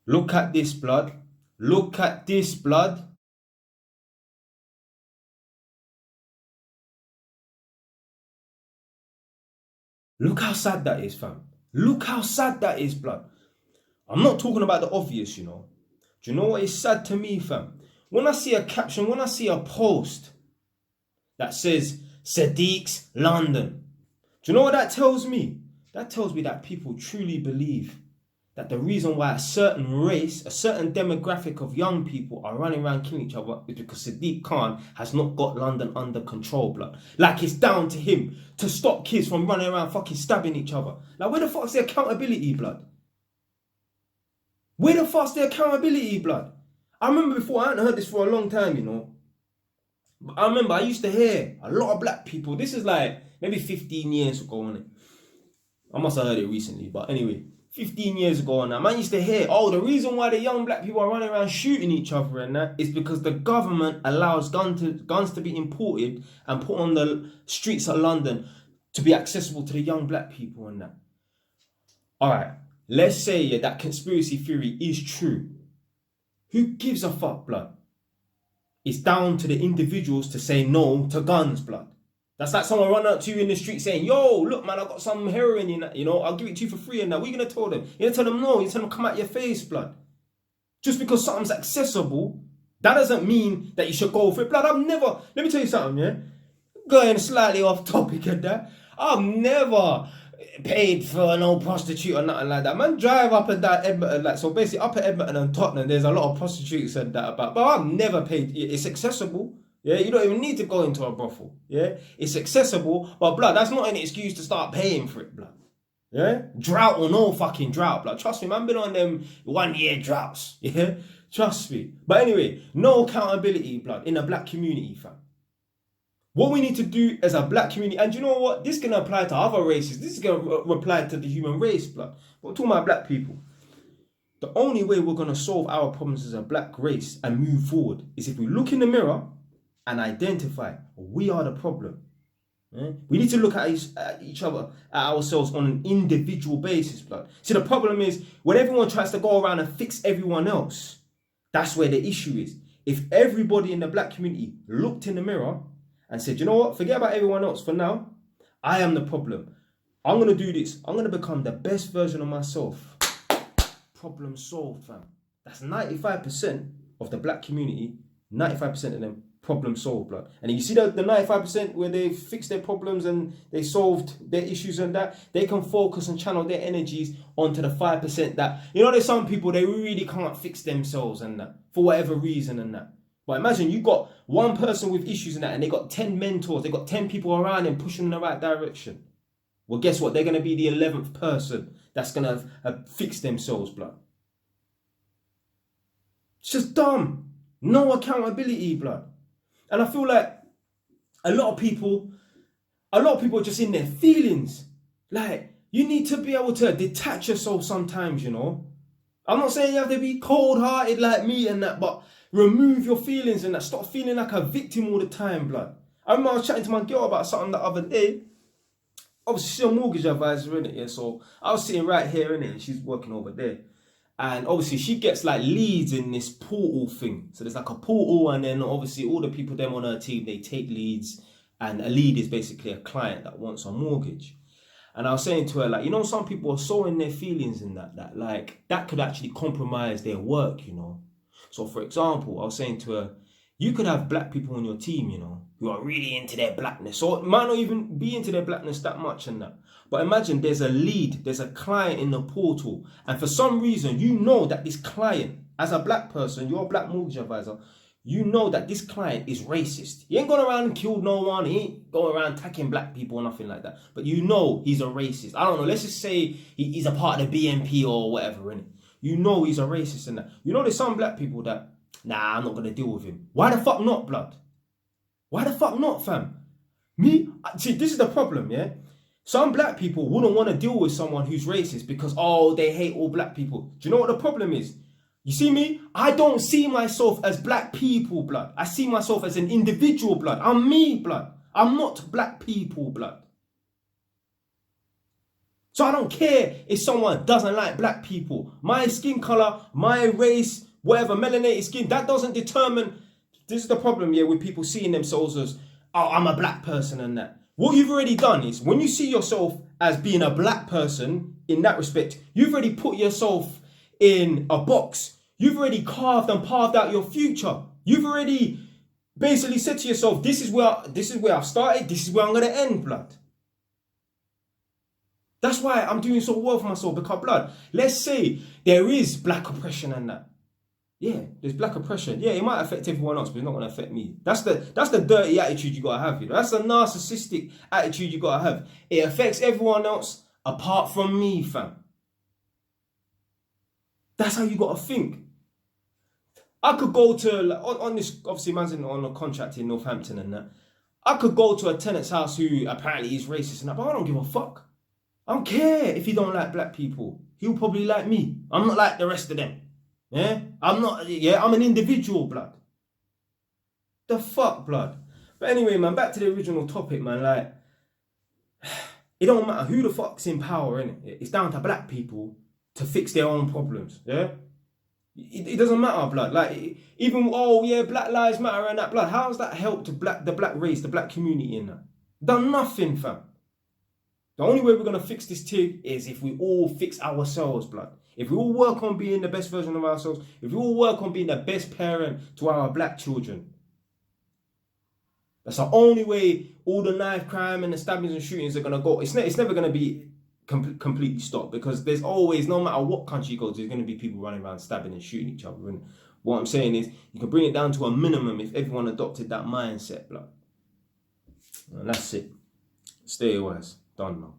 Look at this, blood. Look at this, blood. Look how sad that is, fam. Look how sad that is, blood. I'm not talking about the obvious, you know. Do you know what is sad to me, fam? When I see a caption, when I see a post that says Sadiq's London, do you know what that tells me? That tells me that people truly believe that the reason why a certain race, a certain demographic of young people are running around killing each other is because Sadiq Khan has not got London under control, blood. Like it's down to him to stop kids from running around fucking stabbing each other. Like where the fuck's the accountability, blood? Where the fuck's the accountability, blood? I remember before, I hadn't heard this for a long time, you know. But I remember I used to hear a lot of black people. This is like maybe 15 years ago, wasn't it? I must have heard it recently, but anyway, 15 years ago now, man used to hear, oh, the reason why the young black people are running around shooting each other and that is because the government allows guns to be imported and put on the streets of London to be accessible to the young black people and that. All right, let's say that conspiracy theory is true. Who gives a fuck, blood? It's down to the individuals to say no to guns, blood. That's like someone running up to you in the street saying, yo, look, man, I got some heroin in that, you know, I'll give it to you for free and that. What are you going to tell them? You're going to tell them no, you're telling them come out your face, blood. Just because something's accessible, that doesn't mean that you should go for it. Blood, I've never, let me tell you something, yeah? Going slightly off topic of that. I've never paid for no prostitute or nothing like that. Man, drive up and down Edmonton, like, so basically up at Edmonton and Tottenham, there's a lot of prostitutes and that about, but I've never paid, it's accessible. Yeah, you don't even need to go into a brothel. Yeah, it's accessible, but blood, that's not an excuse to start paying for it, blood. Yeah, drought or no fucking drought, blood. Trust me, man, I've been on them 1 year droughts. Yeah, trust me. But anyway, no accountability, blood, in the black community, fam. What we need to do as a black community, and you know what? This can apply to other races. This is going to apply to the human race, blood. But we're talking about black people. The only way we're going to solve our problems as a black race and move forward is if we look in the mirror and identify we are the problem. We need to look at each other, at ourselves on an individual basis, blood. See, the problem is when everyone tries to go around and fix everyone else, that's where the issue is. If everybody in the black community looked in the mirror and said, you know what, forget about everyone else for now, I am the problem. I'm going to do this. I'm going to become the best version of myself. Problem solved, fam. That's 95% of the black community, 95% of them problem solved, blood. And you see the 95% where they fixed their problems and they solved their issues and that, they can focus and channel their energies onto the 5% that, you know, there's some people, they really can't fix themselves and that, for whatever reason and that. But imagine you got one person with issues and that, and they got 10 mentors, they got 10 people around them pushing in the right direction. Well, guess what? They're going to be the 11th person that's going to have fixed themselves, blood. It's just dumb. No accountability, blood. And I feel like a lot of people are just in their feelings. Like, you need to be able to detach yourself sometimes, you know. I'm not saying you have to be cold-hearted like me and that, but remove your feelings and that. Stop feeling like a victim all the time, blood. I remember I was chatting to my girl about something the other day. Obviously, she's a mortgage advisor, innit? Yeah, so I was sitting right here, innit? And she's working over there. And obviously she gets like leads in this portal thing. So there's like a portal, and then obviously all the people them on her team, they take leads, and a lead is basically a client that wants a mortgage. And I was saying to her, like, you know, some people are so in their feelings in that like that could actually compromise their work, you know. So for example, I was saying to her, you could have black people on your team, you know, who are really into their blackness, or might not even be into their blackness that much and that. But imagine there's a lead, there's a client in the portal, and for some reason, you know that this client, as a black person, you're a black mortgage advisor, you know that this client is racist. He ain't gone around and killed no one, he ain't going around attacking black people or nothing like that. But you know he's a racist. I don't know, let's just say he's a part of the BNP or whatever, innit? You know he's a racist and that. You know there's some black people that, nah, I'm not going to deal with him. Why the fuck not, blood? Why the fuck not, fam? Me? See, this is the problem, yeah? Some black people wouldn't want to deal with someone who's racist because, oh, they hate all black people. Do you know what the problem is? You see me? I don't see myself as black people, blood. I see myself as an individual, blood. I'm me, blood. I'm not black people, blood. So I don't care if someone doesn't like black people. My skin color, my race, whatever, melanated skin, that doesn't determine. This is the problem, yeah, with people seeing themselves as, oh, I'm a black person and that. What you've already done is, when you see yourself as being a black person, in that respect, you've already put yourself in a box. You've already carved and carved out your future. You've already basically said to yourself, this is where I've started, this is where I'm going to end, blood. That's why I'm doing so well for myself, because, blood, let's say there is black oppression and that. Yeah, there's black oppression. Yeah, it might affect everyone else, but it's not going to affect me. That's the dirty attitude you got to have. You know? That's the narcissistic attitude you got to have. It affects everyone else apart from me, fam. That's how you got to think. I could go to, on this, obviously, man's on a contract in Northampton and that. I could go to a tenant's house who apparently is racist and that, but I don't give a fuck. I don't care if he don't like black people. He'll probably like me. I'm not like the rest of them. Yeah? I'm an individual, blood. The fuck, blood. But anyway, man, back to the original topic, man. Like, it don't matter who the fuck's in power, innit? It's down to black people to fix their own problems, yeah? It doesn't matter, blood. Like, even, oh, yeah, Black Lives Matter and that, blood. How has that helped the black race, the black community in that? Done nothing, fam. The only way we're going to fix this thing is if we all fix ourselves, blood. If we all work on being the best version of ourselves, if we all work on being the best parent to our black children. That's the only way all the knife crime and the stabbings and shootings are going to go. It's never going to be completely stopped, because there's always, no matter what country you go to, there's going to be people running around stabbing and shooting each other. And what I'm saying is, you can bring it down to a minimum if everyone adopted that mindset, blood. And that's it. Stay wise. Done now.